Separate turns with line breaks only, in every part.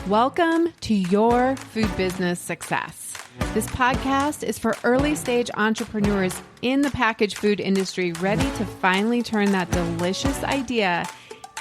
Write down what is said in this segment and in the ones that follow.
Welcome to Your Food Business Success. This podcast is for early stage entrepreneurs in the packaged food industry ready to finally turn that delicious idea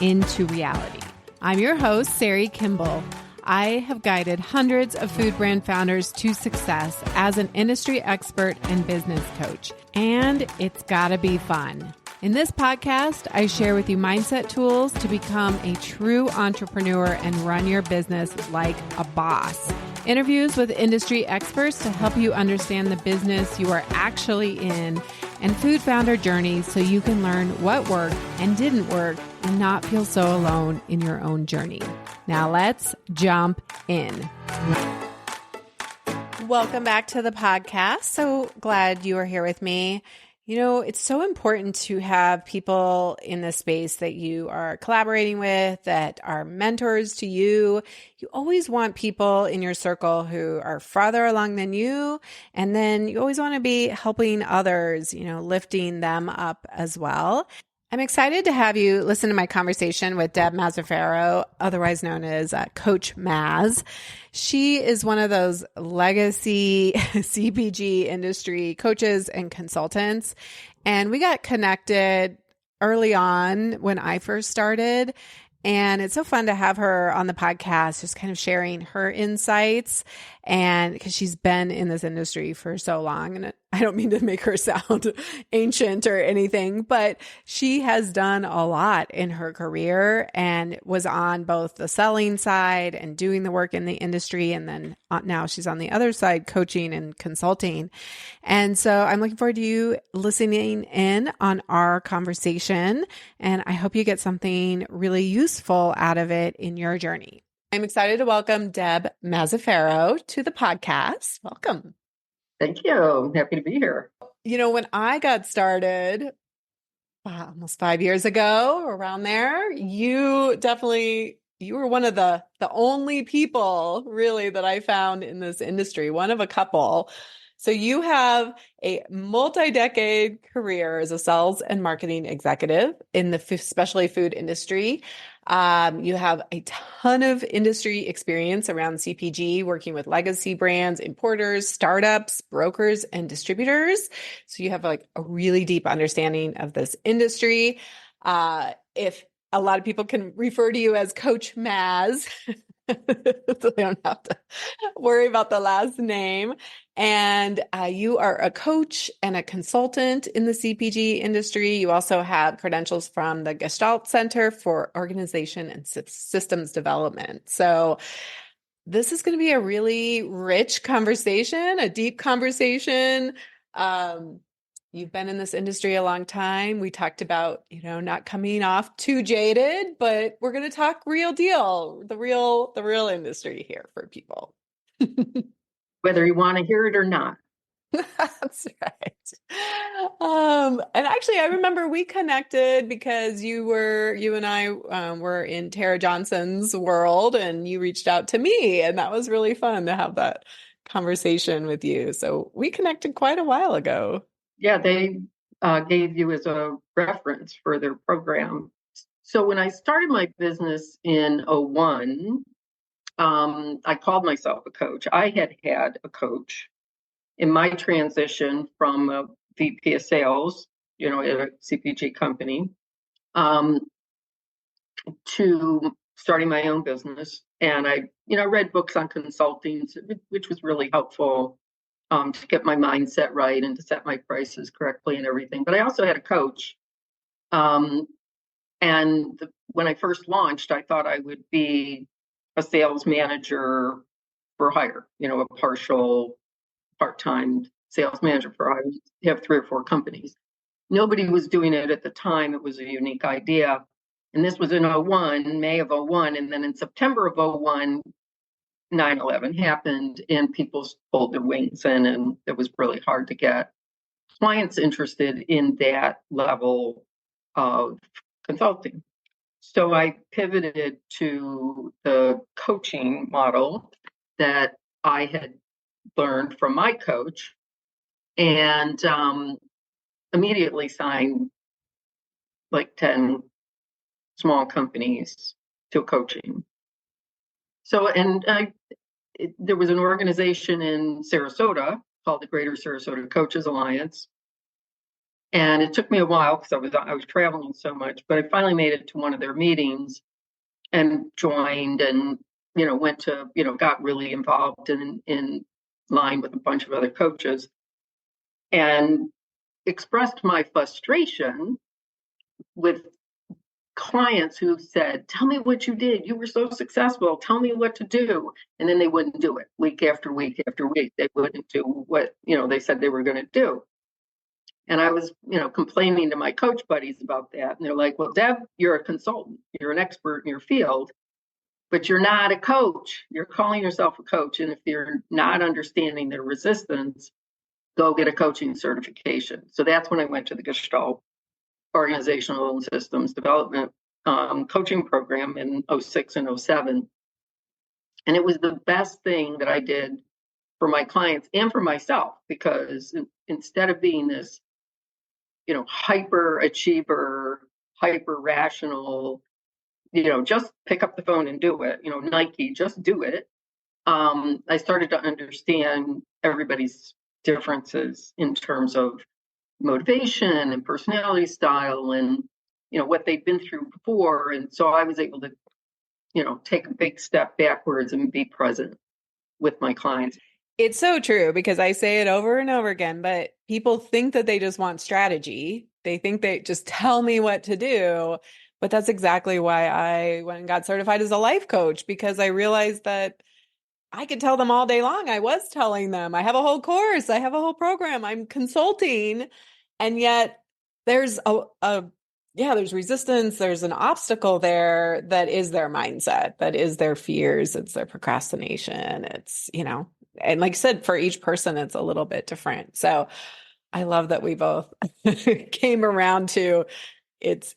into reality. I'm your host, Sari Kimbell. I have guided hundreds of food brand founders to success as an industry expert and business coach, and it's gotta be fun. In this podcast, I share with you mindset tools to become a true entrepreneur and run your business like a boss. Interviews with industry experts to help you understand the business you are actually in, and food founder journeys so you can learn what worked and didn't work and not feel so alone in your own journey. Now let's jump in. Welcome back to the podcast. So glad you are here with me. You know, it's so important to have people in this space that you are collaborating with, that are mentors to you. You always want people in your circle who are farther along than you. And then you always want to be helping others, lifting them up as well. I'm excited to have you listen to my conversation with Deb Mazzaferro, otherwise known as Coach Maz. She is one of those legacy CPG industry coaches and consultants. And we got connected early on when I first started. And it's so fun to have her on the podcast, just kind of sharing her insights. And because she's been in this industry for so long, and I don't mean to make her sound ancient or anything, but she has done a lot in her career and was on both the selling side and doing the work in the industry. And then now she's on the other side, coaching and consulting. And so I'm looking forward to you listening in on our conversation. And I hope you get something really useful out of it in your journey. I'm excited to welcome Deb Mazzaferro to the podcast. Welcome.
Thank you. I'm happy to be here.
When I got started almost 5 years ago, around there, you were one of the only people really that I found in this industry, one of a couple. So you have a multi-decade career as a sales and marketing executive in the specialty food industry. You have a ton of industry experience around CPG, working with legacy brands, importers, startups, brokers, and distributors. So you have a really deep understanding of this industry. If a lot of people can refer to you as Coach Maz, so they don't have to worry about the last name. And you are a coach and a consultant in the CPG industry. You also have credentials from the Gestalt Center for Organization and Systems Development. So this is going to be a really rich conversation, a deep conversation. You've been in this industry a long time. We talked about, not coming off too jaded, but we're going to talk real deal, the real industry here for people.
Whether you want to hear it or not.
That's right. And actually, I remember we connected because you and I were in Tara Johnson's world, and you reached out to me, and that was really fun to have that conversation with you. So we connected quite a while ago.
Yeah, they gave you as a reference for their program. So when I started my business in 2001, I called myself a coach. I had a coach in my transition from a VP of sales, at a CPG company, to starting my own business. And I, read books on consulting, which was really helpful to get my mindset right and to set my prices correctly and everything. But I also had a coach. When I first launched, I thought I would be a sales manager for hire, a part-time sales manager for hire. You have 3 or 4 companies. Nobody was doing it at the time. It was a unique idea. And this was in May of 2001. And then in September of 2001, 9/11 happened and people pulled their wings in, and it was really hard to get clients interested in that level of consulting. So I pivoted to the coaching model that I had learned from my coach, and immediately signed 10 small companies to coaching. There was an organization in Sarasota called the Greater Sarasota Coaches Alliance. And it took me a while because I was traveling so much, but I finally made it to one of their meetings and joined and, went to, got really involved in line with a bunch of other coaches and expressed my frustration with clients who said, tell me what you did. You were so successful. Tell me what to do. And then they wouldn't do it week after week after week. They wouldn't do what, they said they were going to do. And I was, complaining to my coach buddies about that. And they're like, well, Deb, you're a consultant. You're an expert in your field, but you're not a coach. You're calling yourself a coach. And if you're not understanding their resistance, go get a coaching certification. So that's when I went to the Gestalt Organizational and Systems Development coaching program in 06 and 07. And it was the best thing that I did for my clients and for myself, because instead of being this, hyper achiever, hyper rational, just pick up the phone and do it, Nike, just do it. I started to understand everybody's differences in terms of motivation and personality style and, what they'd been through before. And so I was able to, take a big step backwards and be present with my clients.
It's so true because I say it over and over again, but people think that they just want strategy. They think they just tell me what to do. But that's exactly why I went and got certified as a life coach, because I realized that I could tell them all day long. I was telling them, I have a whole course, I have a whole program, I'm consulting. And yet there's there's resistance, there's an obstacle there that is their mindset, that is their fears, it's their procrastination. It's, and like I said, for each person, it's a little bit different. So I love that we both came around to it's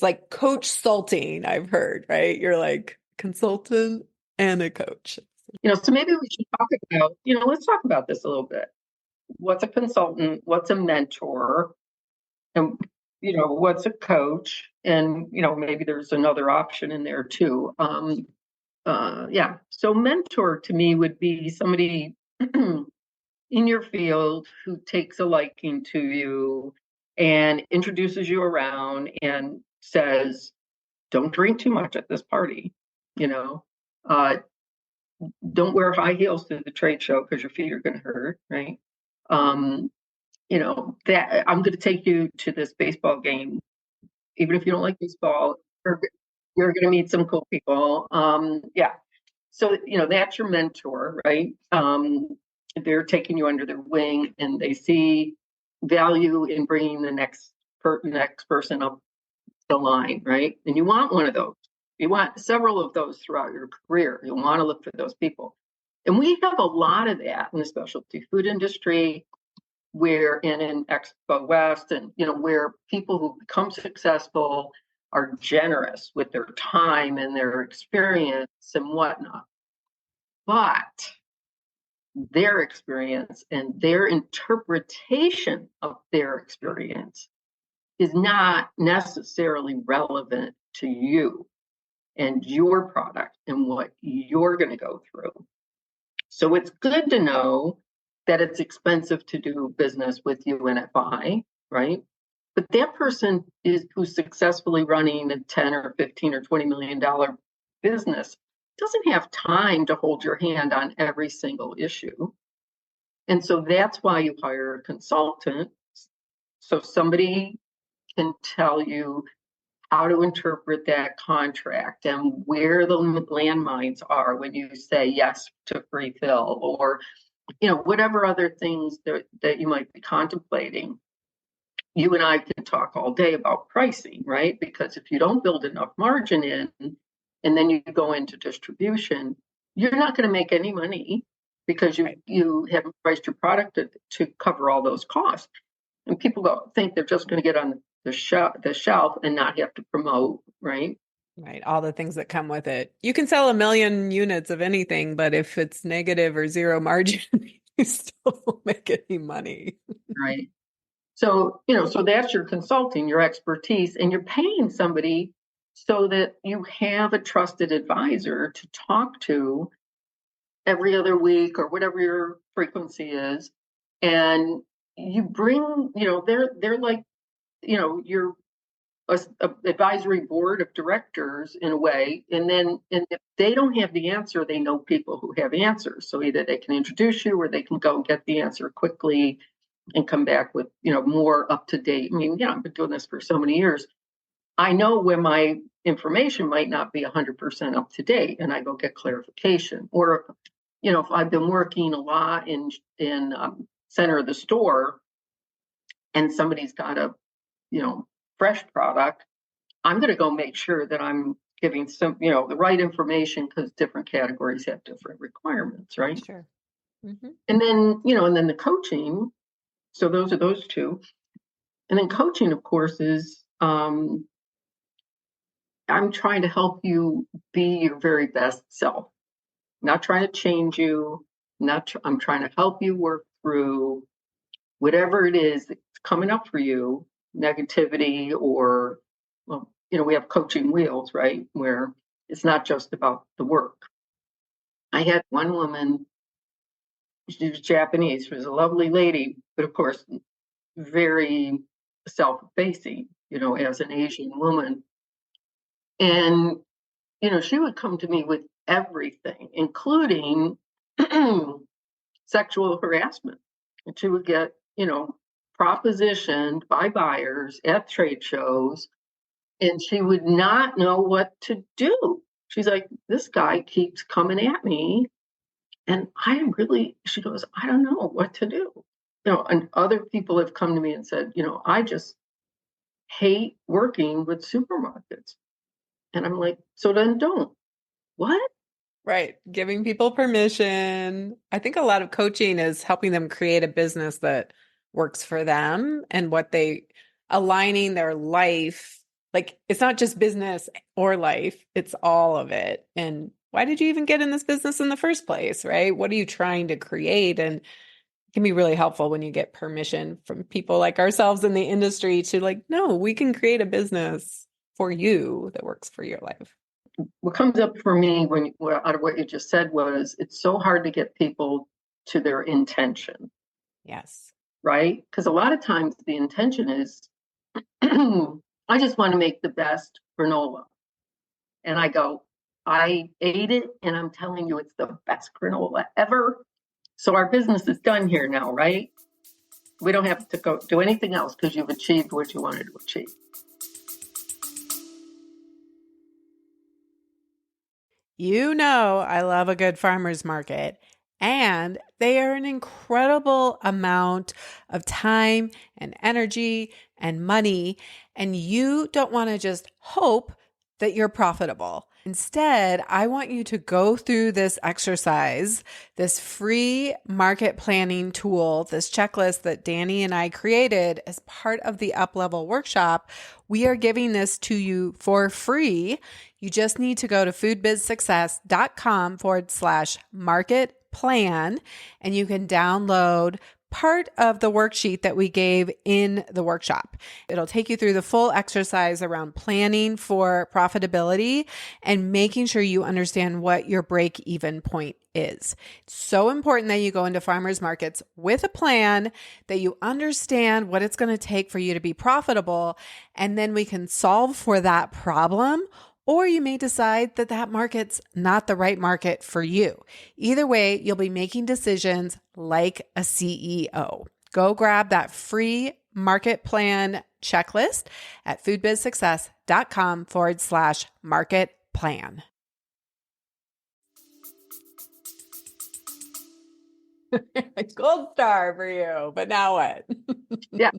like coach salting, I've heard, right? You're like consultant and a coach.
So maybe we should talk about, let's talk about this a little bit. What's a consultant? What's a mentor? And, what's a coach? And, maybe there's another option in there too. So mentor to me would be somebody in your field who takes a liking to you and introduces you around and says, don't drink too much at this party, don't wear high heels to the trade show because your feet are going to hurt, right? That I'm going to take you to this baseball game, even if you don't like baseball, you're going to meet some cool people. So, that's your mentor, right? They're taking you under their wing and they see value in bringing the next person up the line, right? And you want one of those. You want several of those throughout your career. You want to look for those people. And we have a lot of that in the specialty food industry, where in Expo West, and where people who become successful are generous with their time and their experience and whatnot. But their experience and their interpretation of their experience is not necessarily relevant to you and your product and what you're going to go through. So it's good to know that it's expensive to do business with UNFI, right? But that person who's successfully running a 10 or 15 or $20 million business doesn't have time to hold your hand on every single issue. And so that's why you hire a consultant. So somebody can tell you how to interpret that contract and where the landmines are when you say yes to free fill, or whatever other things that you might be contemplating. You and I can talk all day about pricing, right? Because if you don't build enough margin in, and then you go into distribution, you're not going to make any money because you haven't priced your product to cover all those costs. And people think they're just going to get on the shelf and not have to promote, right?
Right. All the things that come with it. You can sell 1 million units of anything, but if it's negative or zero margin, you still won't make any money.
Right. So, so that's your consulting, your expertise, and you're paying somebody so that you have a trusted advisor to talk to every other week or whatever your frequency is. And you bring, they're like, your advisory board of directors in a way. And if they don't have the answer, they know people who have answers. So either they can introduce you or they can go get the answer quickly and come back with, more up to date. I mean, I've been doing this for so many years. I know when my information might not be 100% up to date, and I go get clarification. Or, if I've been working a lot in center of the store, and somebody's got a, fresh product, I'm going to go make sure that I'm giving some, the right information, because different categories have different requirements, right?
Sure. Mm-hmm.
And then the coaching. So those are those two. And then coaching, of course, is I'm trying to help you be your very best self. Not trying to change you. I'm trying to help you work through whatever it is that's coming up for you, negativity, or, well, we have coaching wheels, right? Where it's not just about the work. I had one woman, she was Japanese. She was a lovely lady, but of course, very self-effacing, as an Asian woman. And, she would come to me with everything, including sexual harassment. And she would get, propositioned by buyers at trade shows, and she would not know what to do. She's like, this guy keeps coming at me. And she goes, I don't know what to do. And other people have come to me and said, I just hate working with supermarkets. And I'm like, so then don't. What?
Right. Giving people permission. I think a lot of coaching is helping them create a business that works for them and aligning their life. Like, it's not just business or life, it's all of it. And why did you even get in this business in the first place, right? What are you trying to create? And it can be really helpful when you get permission from people like ourselves in the industry to, like, no, we can create a business for you that works for your life.
What comes up for me out of what you just said was, it's so hard to get people to their intention.
Yes.
Right? Because a lot of times the intention is, I just want to make the best granola. And I go, I ate it, and I'm telling you, it's the best granola ever. So our business is done here now, right? We don't have to go do anything else because you've achieved what you wanted to achieve.
I love a good farmer's market, and they are an incredible amount of time and energy and money, and you don't want to just hope that you're profitable. Instead, I want you to go through this exercise, this free market planning tool, this checklist that Danny and I created as part of the Up-Level workshop. We are giving this to you for free. You just need to go to foodbizsuccess.com/market plan, and you can download part of the worksheet that we gave in the workshop. It'll take you through the full exercise around planning for profitability and making sure you understand what your break-even point is. It's so important that you go into farmers markets with a plan, that you understand what it's going to take for you to be profitable, and then we can solve for that problem. Or you may decide that that market's not the right market for you. Either way, you'll be making decisions like a CEO. Go grab that free market plan checklist at foodbizsuccess.com/market plan. Gold star for you, but now what?
Yeah.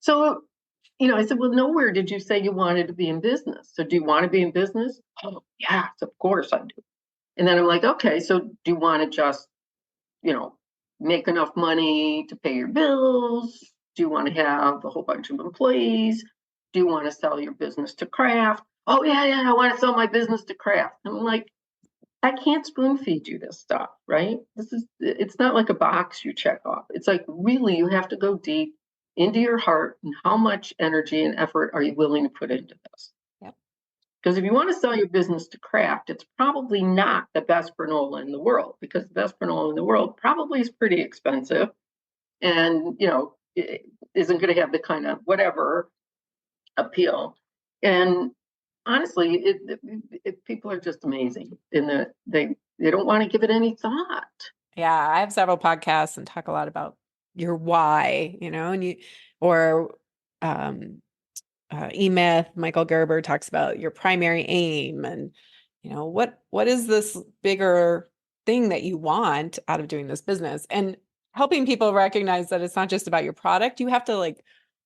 So, I said, well, nowhere did you say you wanted to be in business. So do you want to be in business? Oh, yes, of course I do. And then I'm like, okay, so do you want to just, make enough money to pay your bills? Do you want to have a whole bunch of employees? Do you want to sell your business to Kraft? Oh, yeah, I want to sell my business to Kraft. I'm like, I can't spoon feed you this stuff, right? It's not like a box you check off. It's like, really, you have to go deep into your heart, and how much energy and effort are you willing to put into this?
Yep.
Because if you want to sell your business to craft, it's probably not the best granola in the world, because the best granola in the world probably is pretty expensive and, it isn't going to have the kind of whatever appeal. And honestly, people are just amazing in that they don't want to give it any thought.
Yeah, I have several podcasts and talk a lot about your why, or E-Myth, Michael Gerber talks about your primary aim and, what is this bigger thing that you want out of doing this business, and helping people recognize that it's not just about your product. You have to like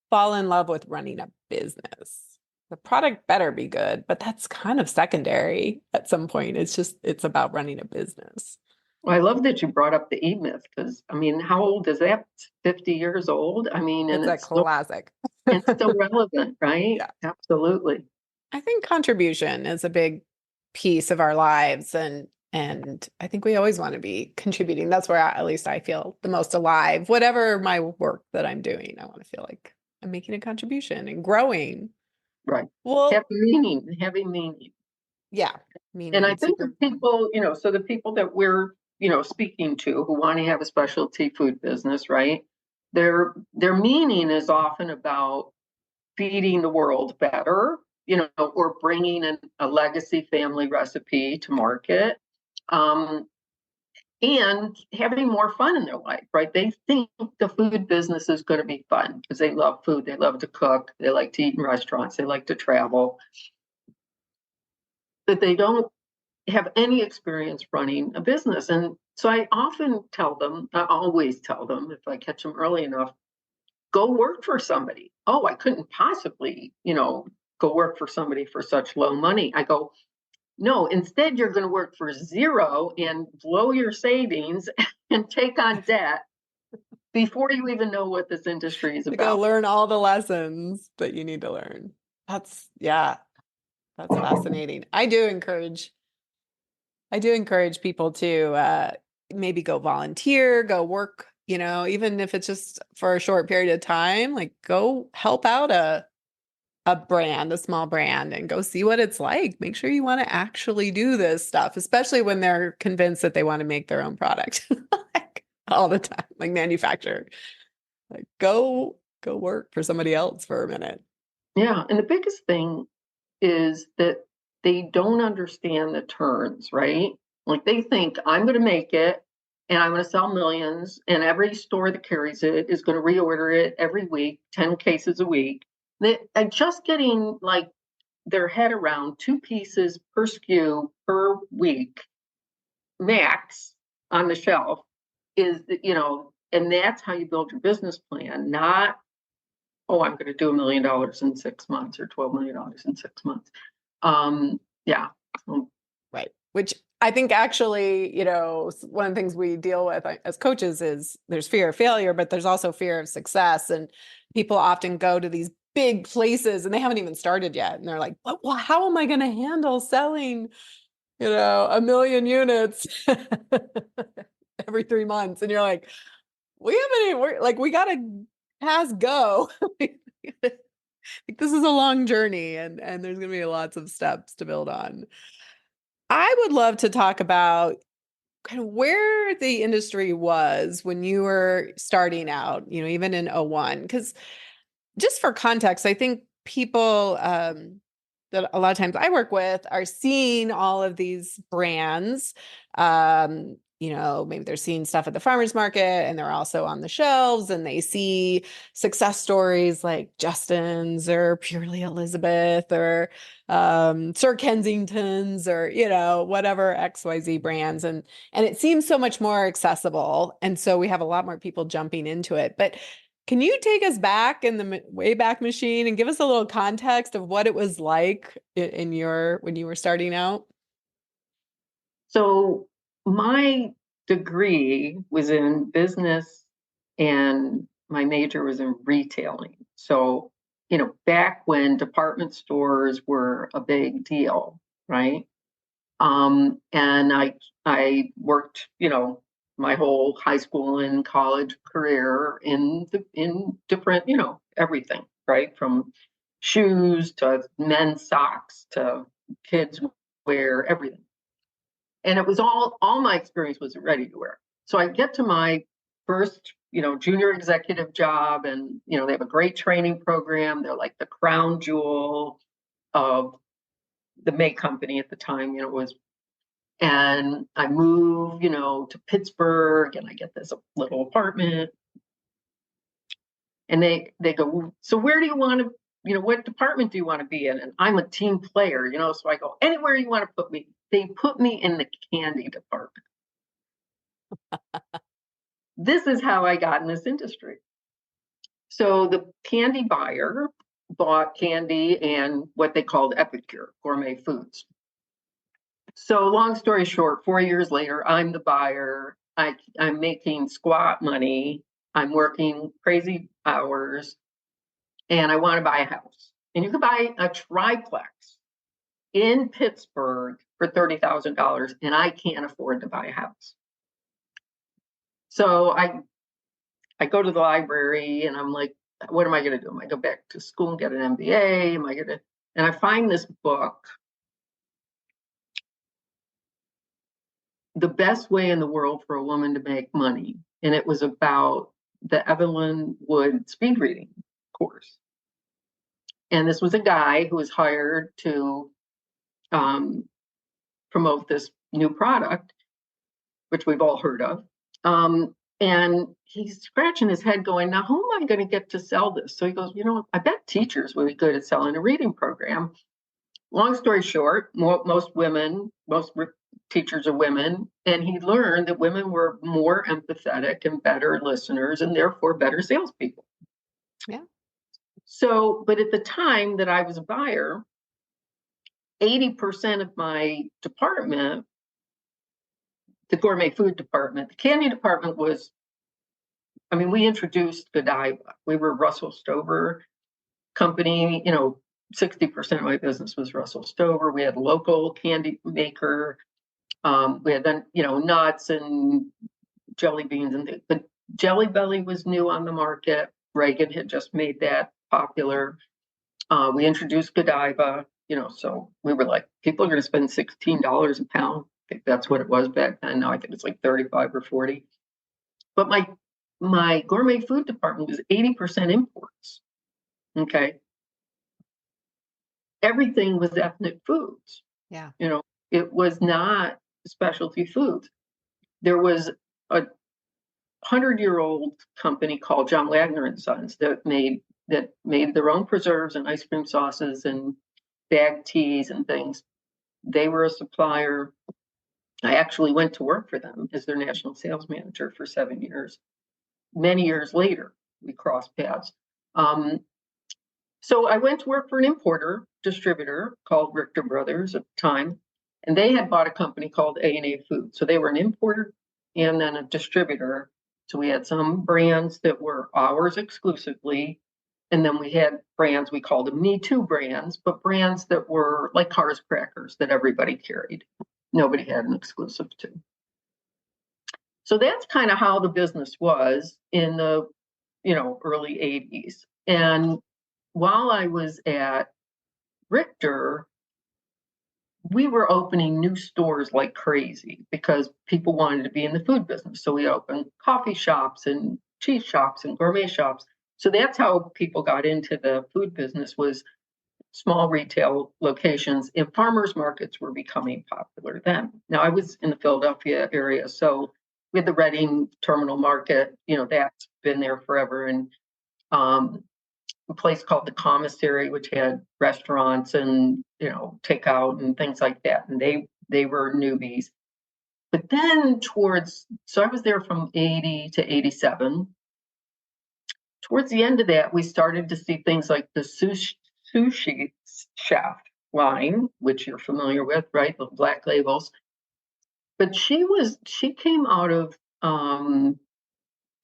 fall in love with running a business. The product better be good, but that's kind of secondary at some point. It's about running a business.
Well, I love that you brought up the E-Myth, because I mean, how old is that? 50 years old. I mean, and
It's a classic.
it's still relevant, right?
Yeah.
Absolutely.
I think contribution is a big piece of our lives, and I think we always want to be contributing. That's where at least I feel the most alive. Whatever my work that I'm doing, I want to feel like I'm making a contribution and growing.
Right.
Well,
Having meaning.
yeah,
And I
meaning
think the people, so the people that we're, speaking to who want to have a specialty food business, right? Their meaning is often about feeding the world better, or bringing a legacy family recipe to market, and having more fun in their life, right? They think the food business is going to be fun because they love food, they love to cook, they like to eat in restaurants, they like to travel, but they don't have any experience running a business. And so I always tell them, if I catch them early enough, go work for somebody. Oh, I couldn't possibly, go work for somebody for such low money. I go, no, instead you're going to work for zero and blow your savings and take on debt before you even know what this industry is
to go
about.
learn all the lessons that you need to learn. That's fascinating. I do encourage people to maybe go volunteer, go work, even if it's just for a short period of time, like go help out a small brand, and go see what it's like. Make sure you want to actually do this stuff, especially when they're convinced that they want to make their own product like, all the time, like manufacture. Like go work for somebody else for a minute.
Yeah. And the biggest thing is that they don't understand the turns, right? Like they think I'm going to make it and I'm going to sell millions, and every store that carries it is going to reorder it every week, 10 cases a week. They are just getting like their head around 2 pieces per SKU per week max on the shelf and that's how you build your business plan, not, oh, I'm going to do $1 million in 6 months or $12 million in 6 months. Yeah.
Right. Which I think actually, one of the things we deal with as coaches is there's fear of failure, but there's also fear of success. And people often go to these big places and they haven't even started yet. And they're like, well, how am I going to handle selling, 1 million units every 3 months? And you're like, we haven't even, like, we got to pass go. This is a long journey, and there's going to be lots of steps to build on. I would love to talk about kind of where the industry was when you were starting out, even in '01. Because just for context, I think people that a lot of times I work with are seeing all of these brands. Maybe they're seeing stuff at the farmers market and they're also on the shelves, and they see success stories like Justin's or Purely Elizabeth or Sir Kensington's or, whatever XYZ brands. And it seems so much more accessible. And so we have a lot more people jumping into it. But can you take us back in the Wayback Machine and give us a little context of what it was like when you were starting out?
So my degree was in business and my major was in retailing. So, back when department stores were a big deal, right? And I worked, my whole high school and college career in different, everything, right? From shoes to men's socks to kids wear, everything. And it was all my experience was ready to wear. So I get to my first, junior executive job, and, they have a great training program. They're like the crown jewel of the May company at the time, it was. And I move, to Pittsburgh, and I get this little apartment. And they go, so where do you want to, what department do you want to be in? And I'm a team player, so I go, anywhere you want to put me. They put me in the candy department. This is how I got in this industry. So the candy buyer bought candy and what they called epicure, gourmet foods. So long story short, 4 years later, I'm the buyer. I'm making squat money. I'm working crazy hours, and I want to buy a house. And you could buy a triplex in Pittsburgh for $30,000, and I can't afford to buy a house. So I go to the library, and I'm like, what am I going to do? Am I go back to school and get an MBA? Am I going to? And I find this book, The Best Way in the World for a Woman to Make Money. And it was about the Evelyn Wood speed reading course. And this was a guy who was hired to promote this new product, which we've all heard of. And he's scratching his head going, now, who am I going to get to sell this? So he goes, I bet teachers would be good at selling a reading program. Long story short, most teachers are women. And he learned that women were more empathetic and better listeners, and therefore better salespeople.
Yeah.
So, but at the time that I was a buyer, 80% of my department, the gourmet food department, the candy department was, we introduced Godiva. We were Russell Stover company, 60% of my business was Russell Stover. We had a local candy maker. We had then, nuts and jelly beans and things. But Jelly Belly was new on the market. Reagan had just made that popular. We introduced Godiva, so we were like, people are going to spend $16 a pound. I think that's what it was back then. Now I think it's like 35 or 40. But my gourmet food department was 80% imports. Okay. Everything was ethnic foods.
Yeah.
It was not specialty foods. There was a 100-year-old company called John Wagner and Sons that made their own preserves and ice cream sauces and bagged teas and things. They were a supplier. I actually went to work for them as their national sales manager for 7 years. Many years later, we crossed paths. So I went to work for an distributor called Richter Brothers at the time, and they had bought a company called A&A Food. So they were an importer and then a distributor. So we had some brands that were ours exclusively, and then we had brands, we called them Me Too brands, but brands that were like Cars Crackers that everybody carried. Nobody had an exclusive to. So that's kind of how the business was in the, early 80s. And while I was at Richter, we were opening new stores like crazy because people wanted to be in the food business. So we opened coffee shops and cheese shops and gourmet shops. So that's how people got into the food business, was small retail locations, and farmers markets were becoming popular then. Now, I was in the Philadelphia area, so we had the Reading Terminal Market, that's been there forever. And a place called the Commissary, which had restaurants and, takeout and things like that. And they were newbies. But then so I was there from 80 to 87. Towards the end of that, we started to see things like the sushi chef line, which you're familiar with, right? The black labels. But she came out of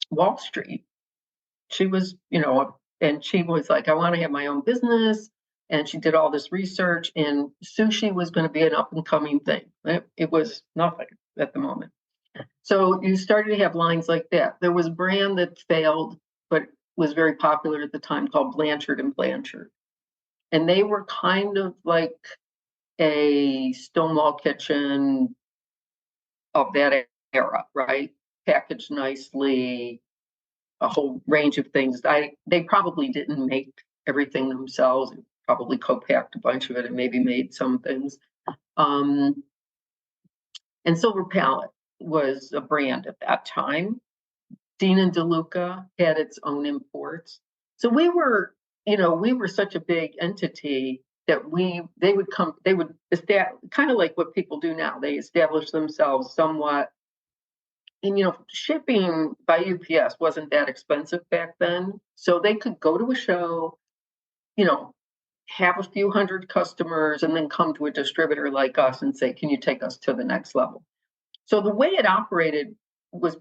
Wall Street. She was, and she was like, I want to have my own business. And she did all this research, and sushi was going to be an up and coming thing. It was nothing at the moment. So you started to have lines like that. There was a brand that failed, but was very popular at the time, called Blanchard and Blanchard. And they were kind of like a Stonewall kitchen of that era, right? Packaged nicely, a whole range of things. They probably didn't make everything themselves. Probably co-packed a bunch of it and maybe made some things. And Silver Palette was a brand at that time. Dean and DeLuca had its own imports. So we were such a big entity that they would establish, kind of like what people do now. They establish themselves somewhat. And shipping by UPS wasn't that expensive back then. So they could go to a show, have a few hundred customers, and then come to a distributor like us and say, can you take us to the next level? So the way it operated was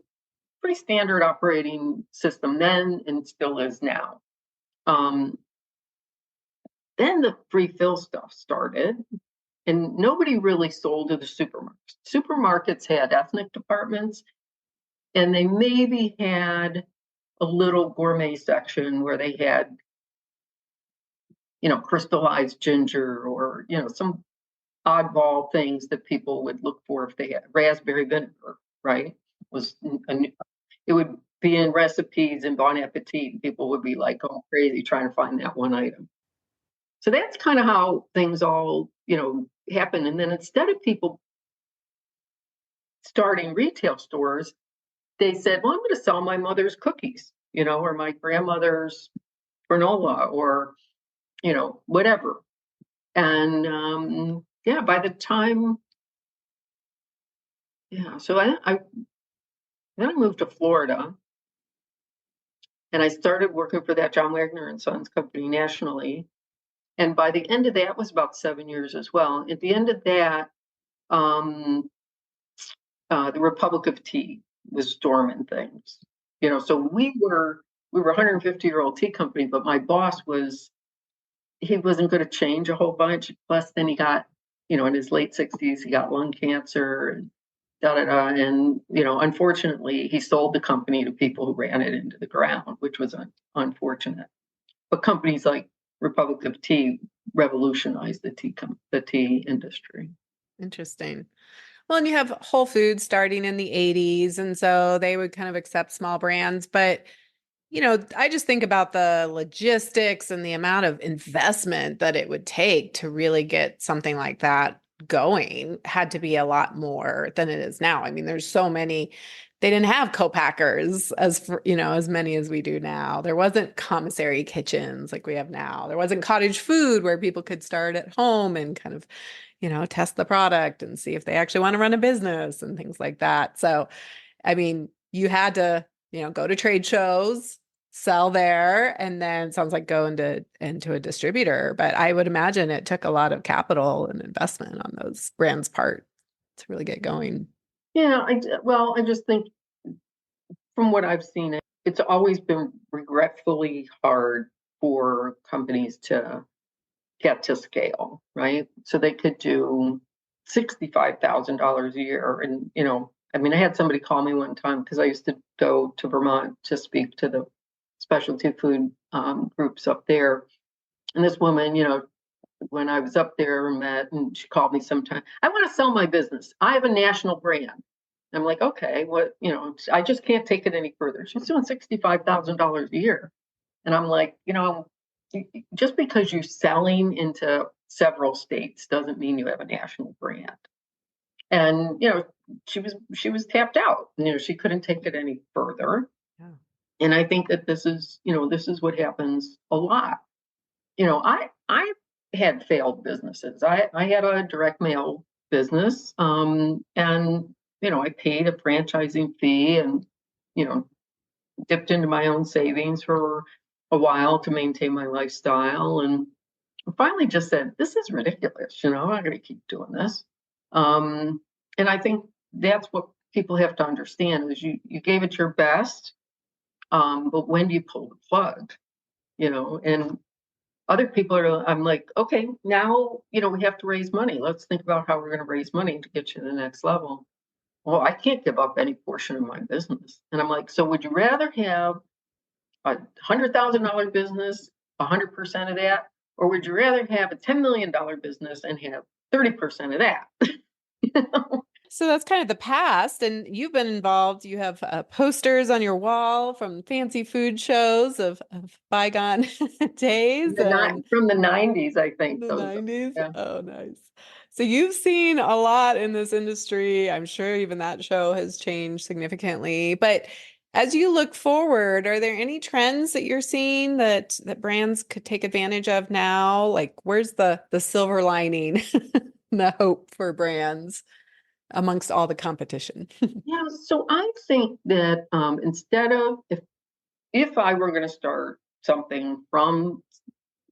pretty standard operating system then and still is now. Then the free fill stuff started, and nobody really sold to the supermarkets. Supermarkets had ethnic departments, and they maybe had a little gourmet section where they had, crystallized ginger or, some oddball things that people would look for if they had raspberry vinegar, right? It would be in recipes and Bon Appetit. People would be like going crazy trying to find that one item. So that's kind of how things all, happen. And then instead of people starting retail stores, they said, well, I'm going to sell my mother's cookies, or my grandmother's granola or, whatever. And by the time, so then I moved to Florida and I started working for that John Wagner and Sons company nationally. And by the end of that was about 7 years as well. At the end of that, the Republic of Tea was storming things. So we were a 150-year-old tea company, but my boss he wasn't going to change a whole bunch. Plus, then he got, in his late 60s, he got lung cancer and and unfortunately, he sold the company to people who ran it into the ground, which was unfortunate. But companies like Republic of Tea revolutionized the tea industry.
Interesting. Well, and you have Whole Foods starting in the 80s, and so they would kind of accept small brands. But, I just think about the logistics and the amount of investment that it would take to really get something like that going had to be a lot more than it is now. I mean, there's so many. They didn't have co-packers as many as we do now. There wasn't commissary kitchens like we have now. There wasn't cottage food where people could start at home and kind of test the product and see if they actually want to run a business and things like that. So, I mean, you had to, go to trade shows, sell there, and then it sounds like go into a distributor. But I would imagine it took a lot of capital and investment on those brands' part to really get going.
Yeah, I just think from what I've seen, it's always been regretfully hard for companies to get to scale, right? So they could do $65,000 a year. And, I had somebody call me one time because I used to go to Vermont to speak to the specialty food groups up there. And this woman, when I was up there met, and she called me sometime, I want to sell my business. I have a national brand. I'm like, okay, what, I just can't take it any further. She's doing $65,000 a year. And I'm like, just because you're selling into several states doesn't mean you have a national brand. And she was tapped out. She couldn't take it any further. Yeah. And I think that this is what happens a lot. I had failed businesses. I had a direct mail business, and I paid a franchising fee and dipped into my own savings for a while to maintain my lifestyle, and finally just said, this is ridiculous. I'm not going to keep doing this. And I think that's what people have to understand is you gave it your best, but when do you pull the plug? And other people I'm like, okay, now, we have to raise money. Let's think about how we're going to raise money to get you to the next level. Well, I can't give up any portion of my business. And I'm like, so would you rather have a $100,000 business, 100% of that, or would you rather have a $10 million business and have 30% of that.
So that's kind of the past, and you've been involved. You have posters on your wall from fancy food shows of bygone days and
From the 90s, I think
the
those.
90s.
Yeah.
Oh, nice. So you've seen a lot in this industry. I'm sure even that show has changed significantly. But as you look forward, are there any trends that you're seeing that brands could take advantage of now? Like, where's the silver lining, the hope for brands amongst all the competition?
Yeah, so I think that instead of if I were going to start something from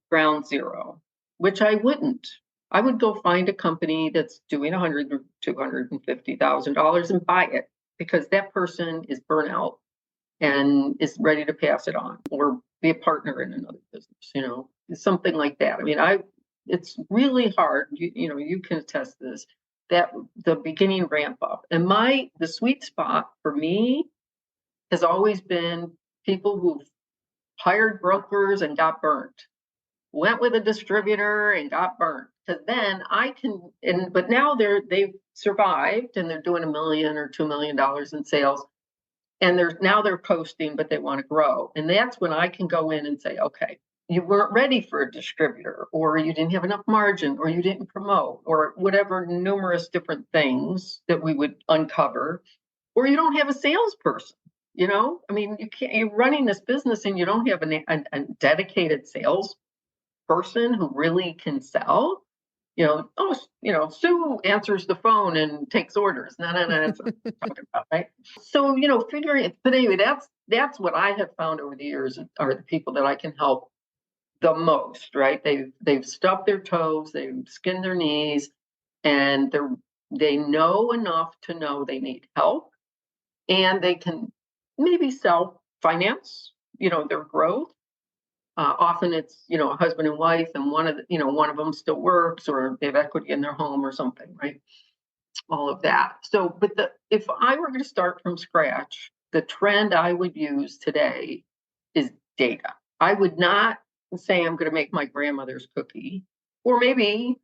ground zero, which I wouldn't, I would go find a company that's doing 100 or $250,000 and buy it because that person is burnout and is ready to pass it on or be a partner in another business, something like that. I mean, it's really hard. You can attest to this, that the beginning ramp up. And the sweet spot for me has always been people who've hired brokers and got burnt, went with a distributor and got burnt. Because then but now they've survived and they're doing $1 million or $2 million in sales. And they're coasting, but they want to grow. And that's when I can go in and say, okay, you weren't ready for a distributor, or you didn't have enough margin, or you didn't promote, or whatever numerous different things that we would uncover, or you don't have a salesperson. I mean, you're running this business and you don't have a dedicated sales person who really can sell. Sue answers the phone and takes orders. No, that's what I'm talking about, right? So, figuring it, but anyway, that's what I have found over the years are the people that I can help the most, right? They've stubbed their toes, they've skinned their knees, and they know enough to know they need help, and they can maybe self-finance, their growth. Often it's a husband and wife, and one of them still works, or they have equity in their home or something, right? All of that. So, but if I were going to start from scratch, the trend I would use today is data. I would not say I'm going to make my grandmother's cookie, or maybe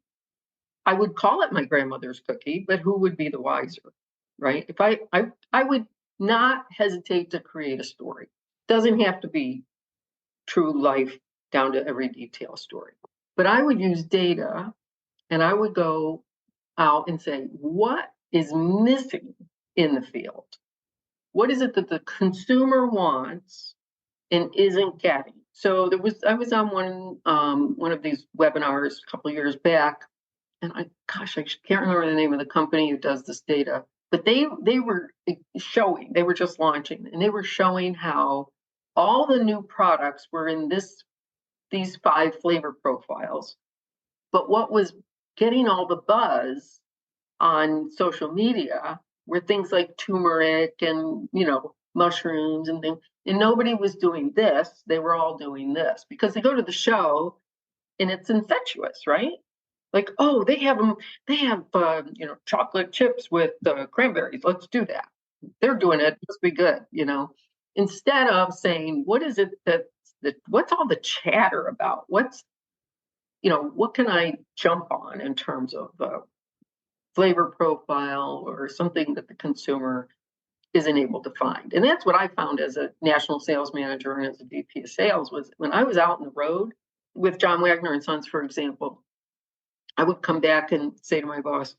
I would call it my grandmother's cookie, but who would be the wiser, right? If I would not hesitate to create a story. Doesn't have to be true life down to every detail story. But I would use data and I would go out and say, what is missing in the field? What is it that the consumer wants and isn't getting? So I was on one of these webinars a couple of years back, and I can't remember the name of the company who does this data, but they were just launching, and they were showing how all the new products were in these 5 flavor profiles. But what was getting all the buzz on social media were things like turmeric and, mushrooms and things. And nobody was doing this. They were all doing this because they go to the show and it's infectious, right? Like, oh, they have chocolate chips with cranberries. Let's do that. They're doing it. It must be good, Instead of saying, what is it what's all the chatter about? What can I jump on in terms of flavor profile or something that the consumer isn't able to find? And that's what I found as a national sales manager and as a VP of sales was when I was out on the road with John Wagner and Sons, for example, I would come back and say to my boss,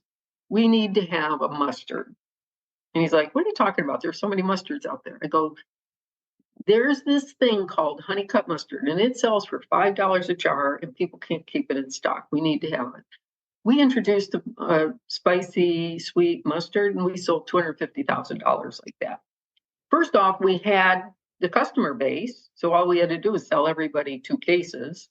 we need to have a mustard. And he's like, what are you talking about? There's so many mustards out there. I go, there's this thing called honey cut mustard, and it sells for $5 a jar, and people can't keep it in stock. We need to have it. We introduced a spicy, sweet mustard, and we sold $250,000 like that. First off, we had the customer base, so all we had to do was sell everybody 2 cases,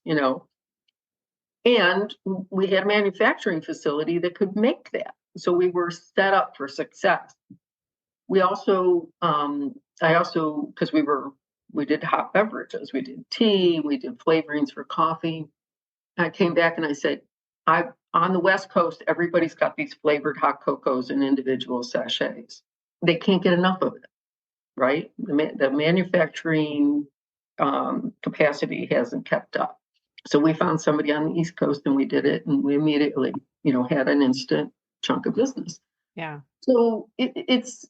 and we had a manufacturing facility that could make that. So we were set up for success. We also, because we did hot beverages, we did tea, we did flavorings for coffee. I came back and I said, on the West Coast, everybody's got these flavored hot cocos in individual sachets. They can't get enough of it, right? The manufacturing capacity hasn't kept up. So we found somebody on the East Coast and we did it, and we immediately, had an instant chunk of business.
Yeah.
So it's,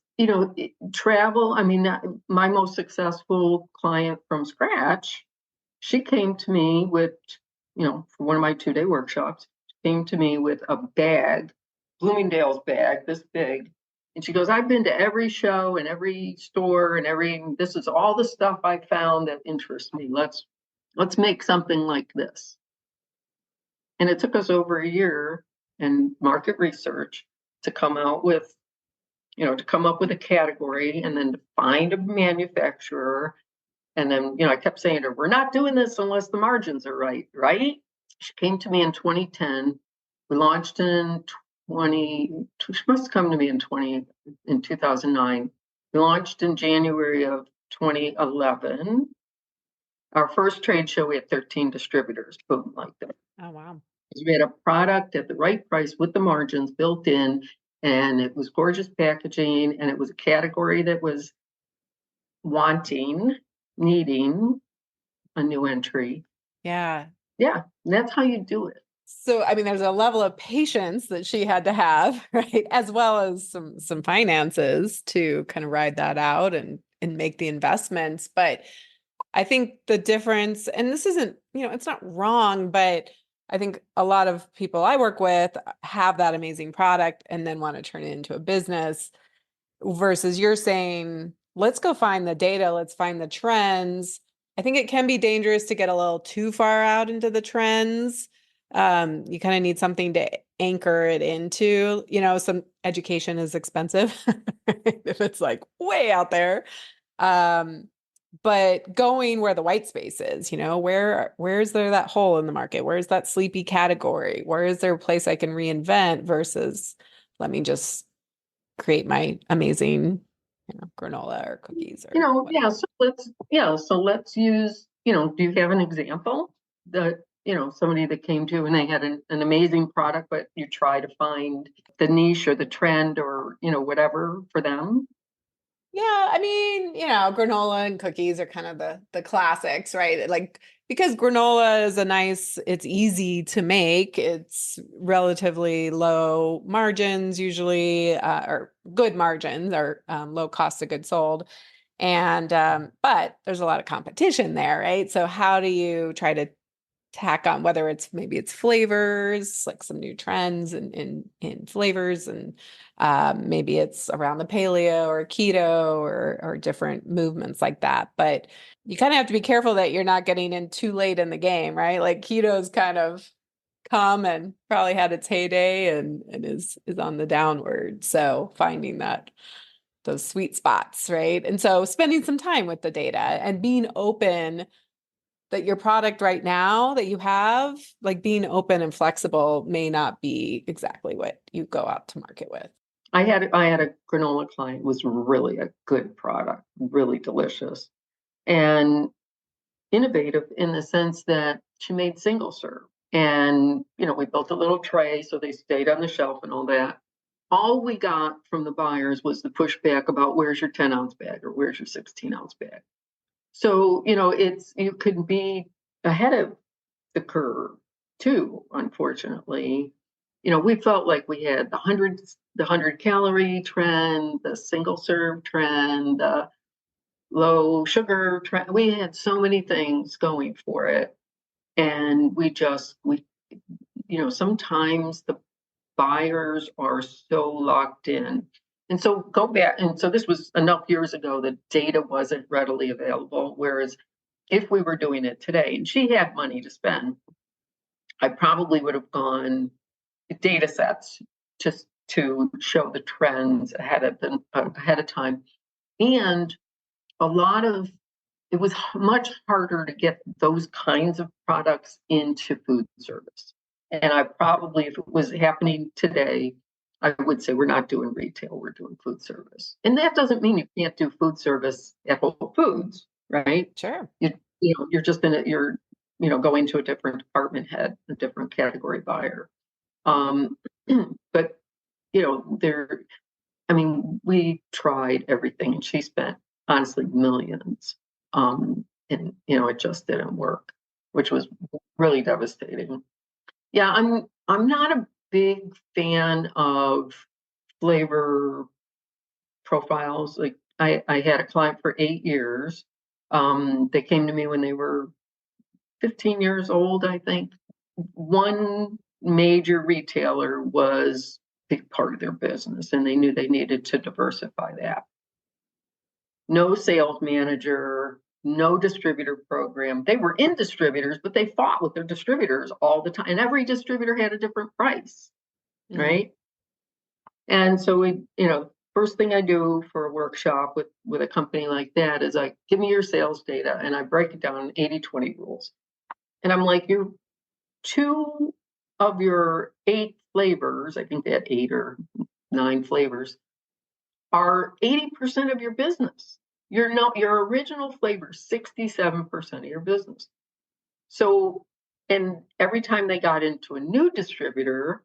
travel. I mean, my most successful client from scratch, she came to me with, for one of my 2-day workshops, came to me with a bag, Bloomingdale's bag, this big. And she goes, I've been to every show and every store and this is all the stuff I found that interests me. Let's make something like this. And it took us over a year and market research to come out with, to come up with a category and then to find a manufacturer. And then, I kept saying to her, we're not doing this unless the margins are right, right? She came to me in 2010. We launched in she must come to me in 2009. We launched in January of 2011. Our first trade show, we had 13 distributors, boom, like that.
Oh, wow.
We had a product at the right price with the margins built in, and it was gorgeous packaging, and it was a category that was needing a new entry.
Yeah.
Yeah, that's how you do it.
So, I mean, there's a level of patience that she had to have, right? As well as some finances to kind of ride that out and make the investments. But I think the difference, and this isn't, it's not wrong, but I think a lot of people I work with have that amazing product and then want to turn it into a business versus you're saying, let's go find the data, let's find the trends. I think it can be dangerous to get a little too far out into the trends. You kind of need something to anchor it into, some education is expensive if it's like way out there. But going where the white space is, where's there that hole in the market? Where's that sleepy category? Where is there a place I can reinvent versus let me just create my amazing, granola or cookies or
Yeah. So let's use. Do you have an example that somebody that came to and they had an amazing product, but you try to find the niche or the trend or whatever for them?
Yeah, I mean, granola and cookies are kind of the classics, right? Like because granola is it's easy to make. It's relatively low margins usually, or good margins or low cost of goods sold. And but there's a lot of competition there, right? So how do you try to tack on whether maybe it's flavors, like some new trends in flavors, and maybe it's around the paleo or keto or different movements like that. But you kind of have to be careful that you're not getting in too late in the game, right? Like keto's kind of come and probably had its heyday and is on the downward. So finding those sweet spots, right? And so spending some time with the data and being open that your product right now that you have, like being open and flexible may not be exactly what you go out to market with.
I had a granola client. It was really a good product, really delicious and innovative in the sense that she made single serve. And we built a little tray so they stayed on the shelf and all that. All we got from the buyers was the pushback about where's your 10-ounce bag or where's your 16-ounce bag. So, you could be ahead of the curve too, unfortunately. We felt like we had the 100 calorie trend, the single serve trend, the low sugar trend. We had so many things going for it. And sometimes the buyers are so locked in. And so go back. And so this was enough years ago that data wasn't readily available. Whereas if we were doing it today and she had money to spend, I probably would have gone data sets just to show the trends ahead of time. And a lot of it was much harder to get those kinds of products into food service. And I probably, if it was happening today, I would say we're not doing retail, we're doing food service. And that doesn't mean you can't do food service at Whole Foods, right?
Sure.
You're just you're going to a different department head, a different category buyer. But we tried everything and she spent honestly millions. And it just didn't work. which was really devastating. Yeah, I'm not a big fan of flavor profiles. Like I had a client for 8 years. They came to me when they were 15 years old, I think. One major retailer was a big part of their business, and they knew they needed to diversify that. No sales manager, no distributor program. They were in distributors, but they fought with their distributors all the time. And every distributor had a different price, right? And so first thing I do for a workshop with a company like that is like, give me your sales data, and I break it down 80-20 rules. And I'm like, you 2 of your 8 flavors, I think they had 8 or 9 flavors, are 80% of your business. Your original flavor, 67% of your business. So, and every time they got into a new distributor,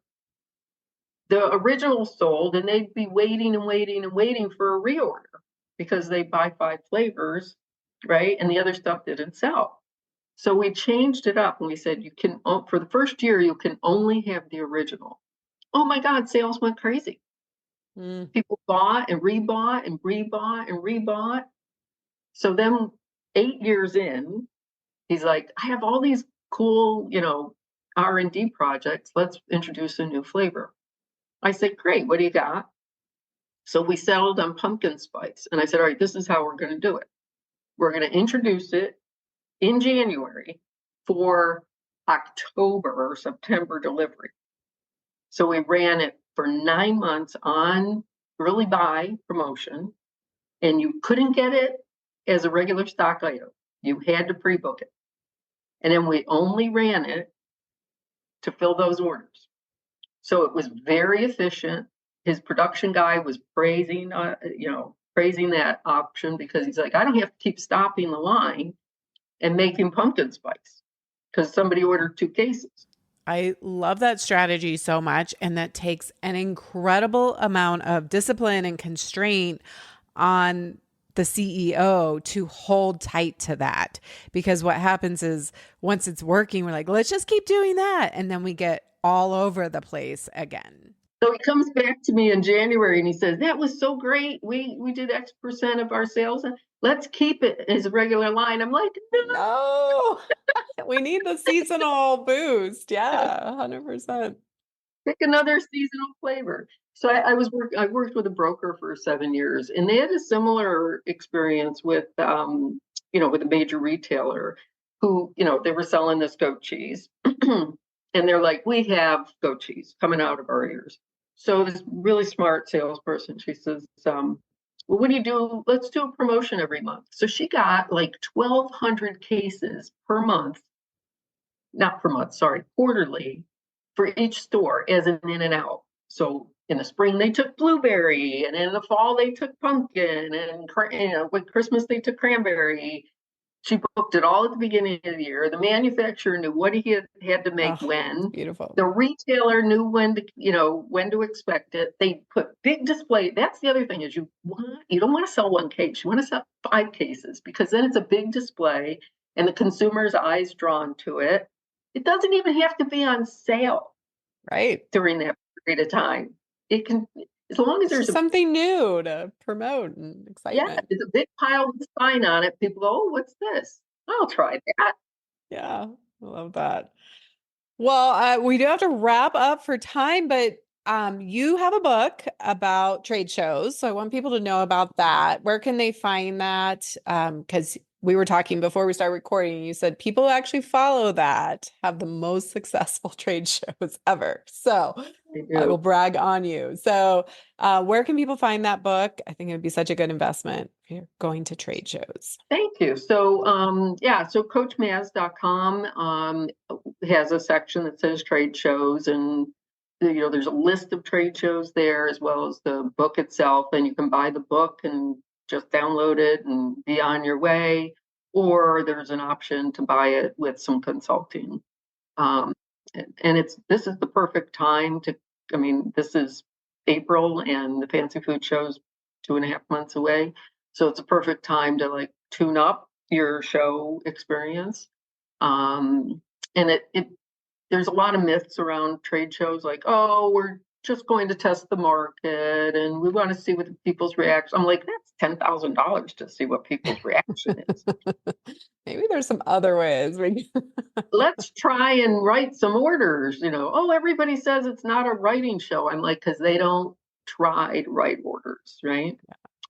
the original sold, and they'd be waiting and waiting and waiting for a reorder because they buy 5 flavors, right? And the other stuff didn't sell. So we changed it up and we said, you can, for the first year, you can only have the original. Oh my God, sales went crazy. People bought and rebought and rebought and rebought. So then 8 years in, he's like, I have all these cool, R&D projects. Let's introduce a new flavor. I said, great, what do you got? So we settled on pumpkin spice. And I said, all right, this is how we're going to do it. We're going to introduce it in January for October or September delivery. So we ran it for 9 months on early buy promotion, and you couldn't get it as a regular stock item. You had to pre-book it. And then we only ran it to fill those orders. So it was very efficient. His production guy was praising that option because he's like, I don't have to keep stopping the line and making pumpkin spice because somebody ordered 2 cases.
I love that strategy so much. And that takes an incredible amount of discipline and constraint on the CEO to hold tight to that. Because what happens is once it's working, we're like, let's just keep doing that. And then we get all over the place again.
So he comes back to me in January and he says, that was so great. We did X% of our sales. And let's keep it as a regular line. I'm like,
no. We need the seasonal boost. Yeah, 100%.
Pick another seasonal flavor. So I worked with a broker for 7 years, and they had a similar experience with with a major retailer who, they were selling this goat cheese. And they're like, we have goat cheese coming out of our ears. So this really smart salesperson, she says, well, what do you do? Let's do a promotion every month. So she got like 1,200 cases per month, not per month, sorry, quarterly for each store as an in and out. So in the spring, they took blueberry, and in the fall, they took pumpkin, and with Christmas, they took cranberry. She booked it all at the beginning of the year. The manufacturer knew what he had to make when.
Beautiful.
The retailer knew when to expect it. They put big display. That's the other thing is you don't want to sell 1 case. You want to sell 5 cases because then it's a big display and the consumer's eyes drawn to it. It doesn't even have to be on sale,
right,
during that period of time. It can, as long as there's
something new to promote and excitement.
Yeah, there's a big pile with a sign on it. People go, oh, what's this? I'll try that.
Yeah, I love that. Well, we do have to wrap up for time, but you have a book about trade shows. So I want people to know about that. Where can they find that? Because we were talking before we started recording, you said people who actually follow that have the most successful trade shows ever. So I will brag on you. So where can people find that book? I think it would be such a good investment if you're going to trade shows.
Thank you. So so coachmaz.com has a section that says trade shows, and there's a list of trade shows there as well as the book itself, and you can buy the book and just download it and be on your way, or there's an option to buy it with some consulting. And this is the perfect time this is April and the Fancy Food Show's 2.5 months away. So it's a perfect time to tune up your show experience. And there's a lot of myths around trade shows, like, oh, we're just going to test the market and we want to see what people's reaction. I'm like, that's $10,000 to see what people's reaction is.
Maybe there's some other ways.
Let's try and write some orders. Oh, everybody says it's not a writing show. I'm like, because they don't try to write orders, right?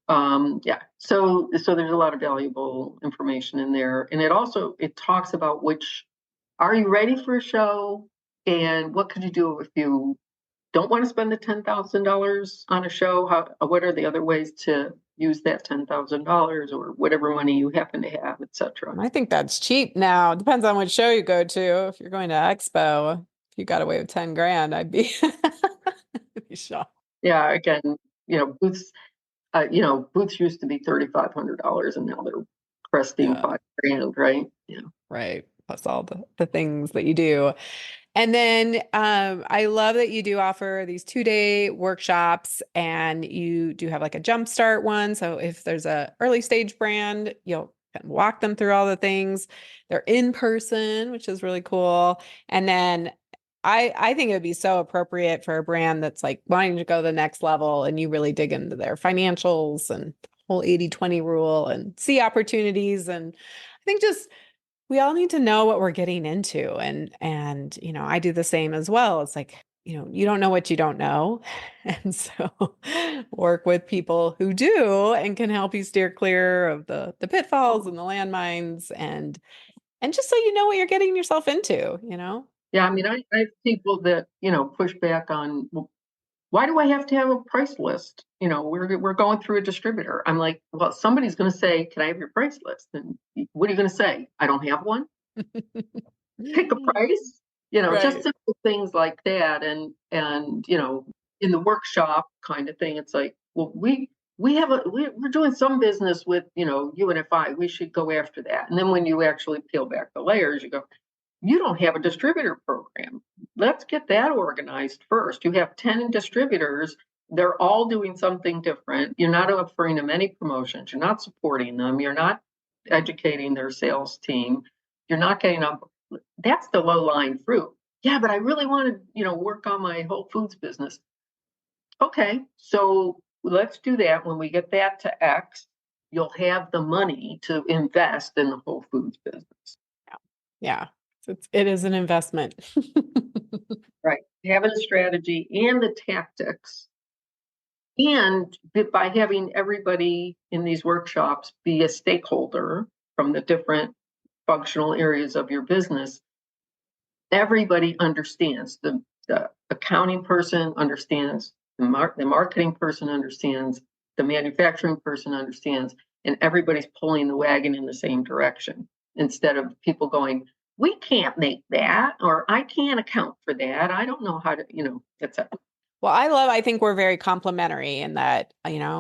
Yeah. So there's a lot of valuable information in there, and it talks about are you ready for a show, and what could you do if you don't want to spend the $10,000 on a show? What are the other ways to use that $10,000 or whatever money you happen to have, etc.
I think that's cheap now. Depends on what show you go to. If you're going to Expo, if you got away with 10 grand, I'd be, I'd be shocked.
Yeah. Again, booths. Booths used to be $3,500, and now they're cresting $5,000, right? Yeah.
Right. Plus all the things that you do. And then I love that you do offer these 2-day workshops, and you do have like a jumpstart one. So if there's a early stage brand, you'll walk them through all the things. They're in person, which is really cool. And then I think it would be so appropriate for a brand that's like wanting to go to the next level, and you really dig into their financials and the whole 80-20 rule and see opportunities. And I think just we all need to know what we're getting into. And I do the same as well. It's like, you don't know what you don't know. And so work with people who do and can help you steer clear of the pitfalls and the landmines, and just so you know what you're getting yourself into.
Yeah, I mean, I have people that push back on, well, why do I have to have a price list? We're going through a distributor. I'm like, well, somebody's going to say, can I have your price list? And what are you going to say? I don't have one. Pick a price.
Right.
Just simple things like that. And in the workshop kind of thing, it's like, well, we're doing some business with UNFI. We should go after that. And then when you actually peel back the layers, you go, you don't have a distributor program. Let's get that organized first. You have 10 distributors. They're all doing something different. You're not offering them any promotions. You're not supporting them. You're not educating their sales team. You're not getting up. That's the low-lying fruit. Yeah, but I really want to, work on my Whole Foods business. Okay, so let's do that. When we get that to X, you'll have the money to invest in the Whole Foods business.
Yeah. It is an investment.
Right. Having a strategy and the tactics. And by having everybody in these workshops be a stakeholder from the different functional areas of your business, everybody understands. The accounting person understands, the marketing person understands, the manufacturing person understands, and everybody's pulling the wagon in the same direction, instead of people going, we can't make that, or I can't account for that. I don't know how to, etc.
Well, I think we're very complementary in that,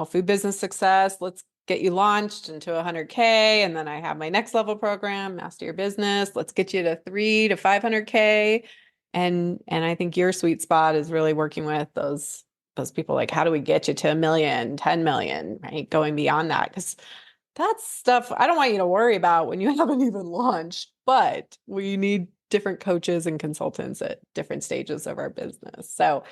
food business success, let's get you launched into 100K. And then I have my next level program, master your business. Let's get you to 3 to 500K. And I think your sweet spot is really working with those people. Like, how do we get you to 1 million, 10 million, right? Going beyond that. Because that's stuff I don't want you to worry about when you haven't even launched, but we need different coaches and consultants at different stages of our business. So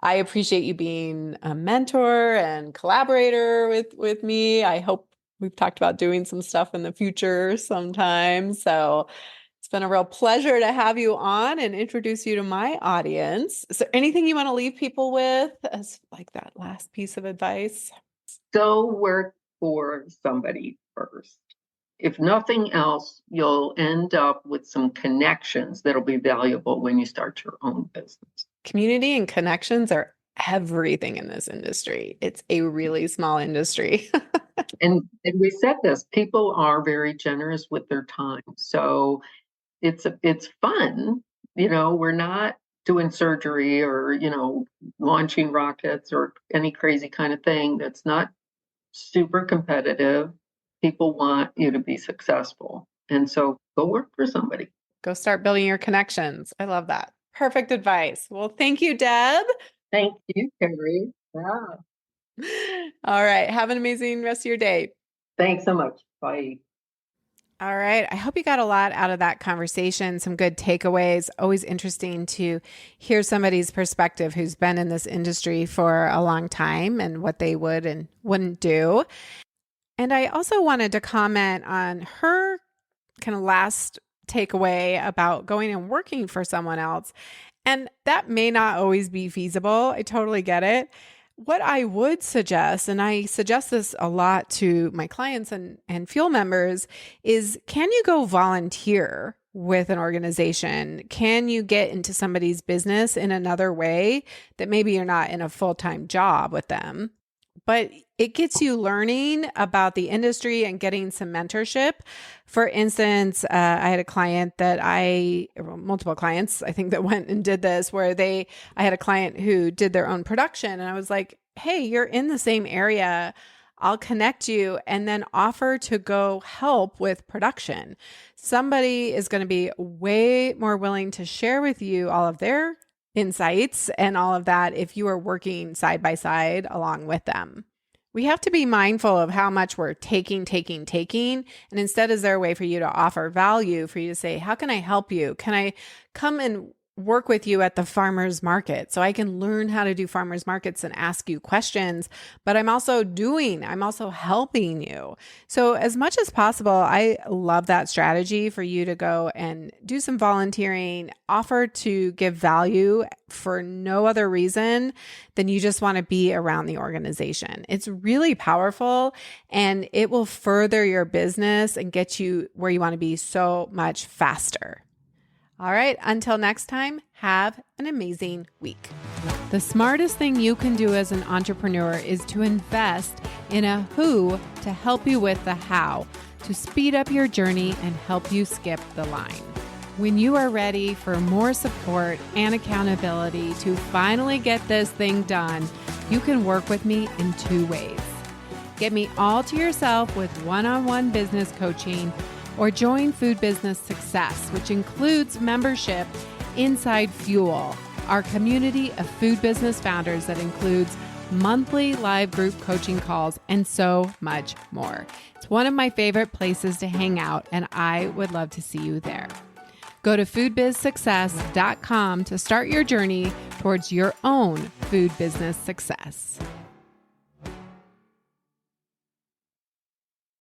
I appreciate you being a mentor and collaborator with me. I hope we've talked about doing some stuff in the future sometime. So it's been a real pleasure to have you on and introduce you to my audience. Is there anything you want to leave people with as like that last piece of advice?
Go work for somebody first. If nothing else, you'll end up with some connections that'll be valuable when you start your own business.
Community and connections are everything in this industry. It's a really small industry.
and we said this, people are very generous with their time. So it's fun. We're not doing surgery or, launching rockets or any crazy kind of thing. That's not super competitive. People want you to be successful. And so go work for somebody.
Go start building your connections. I love that. Perfect advice. Well, thank you, Deb.
Thank you, Carrie. Yeah.
All right. Have an amazing rest of your day.
Thanks so much. Bye.
All right. I hope you got a lot out of that conversation, some good takeaways. Always interesting to hear somebody's perspective who's been in this industry for a long time and what they would and wouldn't do. And I also wanted to comment on her kind of last takeaway about going and working for someone else. And that may not always be feasible. I totally get it. What I would suggest, and I suggest this a lot to my clients and Fuel members, is can you go volunteer with an organization? Can you get into somebody's business in another way that maybe you're not in a full-time job with them? But it gets you learning about the industry and getting some mentorship. For instance, I had a client multiple clients, I think, that went and did this, where I had a client who did their own production, and I was like, hey, you're in the same area. I'll connect you, and then offer to go help with production. Somebody is going to be way more willing to share with you all of their insights and all of that if you are working side by side along with them. We have to be mindful of how much we're taking. And instead, is there a way for you to offer value, for you to say, how can I help you? Can I come and work with you at the farmer's market so I can learn how to do farmer's markets and ask you questions, but I'm also helping you. So as much as possible, I love that strategy for you to go and do some volunteering, offer to give value for no other reason than you just want to be around the organization. It's really powerful, and it will further your business and get you where you want to be so much faster. All right, until next time, have an amazing week. The smartest thing you can do as an entrepreneur is to invest in a who to help you with the how, to speed up your journey and help you skip the line. When you are ready for more support and accountability to finally get this thing done, you can work with me in 2 ways. Get me all to yourself with one-on-one business coaching, or join Food Business Success, which includes membership inside Fuel, our community of food business founders that includes monthly live group coaching calls and so much more. It's one of my favorite places to hang out, and I would love to see you there. Go to foodbizsuccess.com to start your journey towards your own food business success.